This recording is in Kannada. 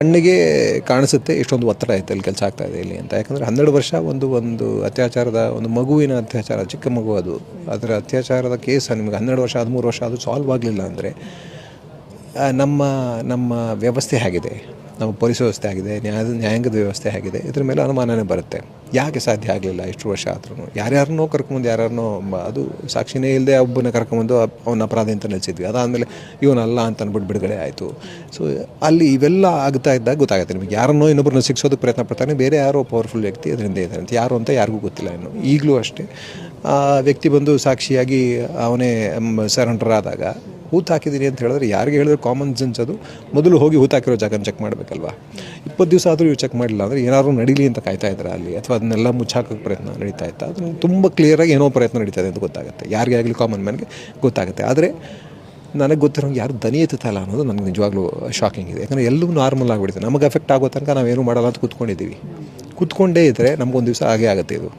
ಕಣ್ಣಿಗೆ ಕಾಣಿಸುತ್ತೆ ಇಷ್ಟೊಂದು ಒತ್ತಡ ಐತೆ ಇಲ್ಲಿ ಕೆಲಸ ಆಗ್ತಾ ಇದೆ ಇಲ್ಲಿ ಅಂತ. ಯಾಕಂದರೆ 12 ವರ್ಷ ಒಂದು ಅತ್ಯಾಚಾರದ ಒಂದು ಮಗುವಿನ ಅತ್ಯಾಚಾರ, ಚಿಕ್ಕ ಮಗು ಅದು. ಅದರ ಅತ್ಯಾಚಾರದ ಕೇಸ್ ನಿಮಗೆ 12 ವರ್ಷ 13 ವರ್ಷ ಅದು ಸಾಲ್ವ್ ಆಗಲಿಲ್ಲ ಅಂದರೆ ನಮ್ಮ ನಮ್ಮ ವ್ಯವಸ್ಥೆ ಹೇಗಿದೆ, ನಮ್ಮ ಪೊಲೀಸ್ ವ್ಯವಸ್ಥೆ ಆಗಿದೆ, ನ್ಯಾಯಾಂಗದ ವ್ಯವಸ್ಥೆ ಆಗಿದೆ, ಇದ್ರ ಮೇಲೆ ಅನುಮಾನನೇ ಬರುತ್ತೆ. ಯಾಕೆ ಸಾಧ್ಯ ಆಗಲಿಲ್ಲ ಇಷ್ಟು ವರ್ಷ ಆದ್ರೂ? ಯಾರ್ಯಾರನ್ನೋ ಕರ್ಕೊಂಬಂದು ಅದು ಸಾಕ್ಷಿನೇ ಇಲ್ಲದೆ ಒಬ್ಬನ ಕರ್ಕೊಂಬಂದು ಅವನ ಅಪರಾಧ ಅಂತ ನಿಲ್ಲಿಸಿದ್ವಿ. ಅದಾದಮೇಲೆ ಇವನಲ್ಲ ಅಂತ ಅಂದ್ಬಿಟ್ಟು ಬಿಡುಗಡೆ ಆಯಿತು. ಸೊ ಅಲ್ಲಿ ಇವೆಲ್ಲ ಆಗ್ತಾ ಇದ್ದಾಗ ಗೊತ್ತಾಗುತ್ತೆ ನಿಮಗೆ. ಯಾರನ್ನೋ ಇನ್ನೊಬ್ಬರನ್ನ ಶಿಕ್ಷೋದಕ್ಕೆ ಪ್ರಯತ್ನ ಪಡ್ತಾನೆ, ಬೇರೆ ಯಾರೋ ಪವರ್ಫುಲ್ ವ್ಯಕ್ತಿ ಅದರಿಂದ ಇದ್ದಾರೆ ಅಂತ. ಯಾರು ಅಂತ ಯಾರಿಗೂ ಗೊತ್ತಿಲ್ಲ ಇನ್ನು. ಈಗಲೂ ಅಷ್ಟೇ ಆ ವ್ಯಕ್ತಿ ಬಂದು ಸಾಕ್ಷಿಯಾಗಿ ಅವನೇ ಸರೆಂಡರ್ ಆದಾಗ ಹೂತು ಹಾಕಿದ್ದೀನಿ ಅಂತ ಹೇಳಿದ್ರೆ ಯಾರಿಗೆ ಹೇಳಿದ್ರೆ ಕಾಮನ್ ಸೆನ್ಸ್ ಅದು ಮೊದಲು ಹೋಗಿ ಹೂತು ಹಾಕಿರೋ ಜಾಗನ ಚೆಕ್ ಮಾಡಬೇಕಲ್ವ. 20 ದಿವಸ ಆದರೂ ಇವು ಚೆಕ್ ಮಾಡಿಲ್ಲ ಅಂದರೆ ಏನಾದ್ರು ನಡೀಲಿ ಅಂತ ಕಾಯ್ತಾ ಇದ್ದಾರೆ ಅಲ್ಲಿ, ಅಥವಾ ಅದನ್ನೆಲ್ಲ ಮುಚ್ಚಾಕೋಕ್ಕೆ ಪ್ರಯತ್ನ ನಡೀತಾ ಇತ್ತು. ಅದನ್ನು ತುಂಬ ಕ್ಲಿಯರಾಗಿ ಏನೋ ಪ್ರಯತ್ನ ನಡೀತಾ ಇದೆ ಅಂತ ಗೊತ್ತಾಗುತ್ತೆ, ಯಾರಿಗೆ ಆಗಲಿ ಕಾಮನ್ ಮ್ಯಾನ್ಗೆ ಗೊತ್ತಾಗುತ್ತೆ. ಆದರೆ ನನಗೆ ಗೊತ್ತಿರೋಂಗೆ ಯಾರು ದನಿ ಎತ್ತಲ್ಲ ಅನ್ನೋದು ನನಗೆ ನಿಜವಾಗ್ಲೂ ಶಾಕಿಂಗ್ ಇದೆ. ಯಾಕಂದರೆ ಎಲ್ಲವೂ ನಾರ್ಮಲ್ ಆಗಿಬಿಡುತ್ತೆ. ನಮಗೆ ಎಫೆಕ್ಟ್ ಆಗೋ ತನಕ ನಾವೇನು ಮಾಡಲ್ಲ ಅಂತ ಕೂತ್ಕೊಂಡಿದ್ದೀವಿ. ಕೂತ್ಕೊಂಡೇ ಇದ್ದರೆ ನಮಗೊಂದು ದಿವಸ ಹಾಗೇ ಆಗುತ್ತೆ ಇದು.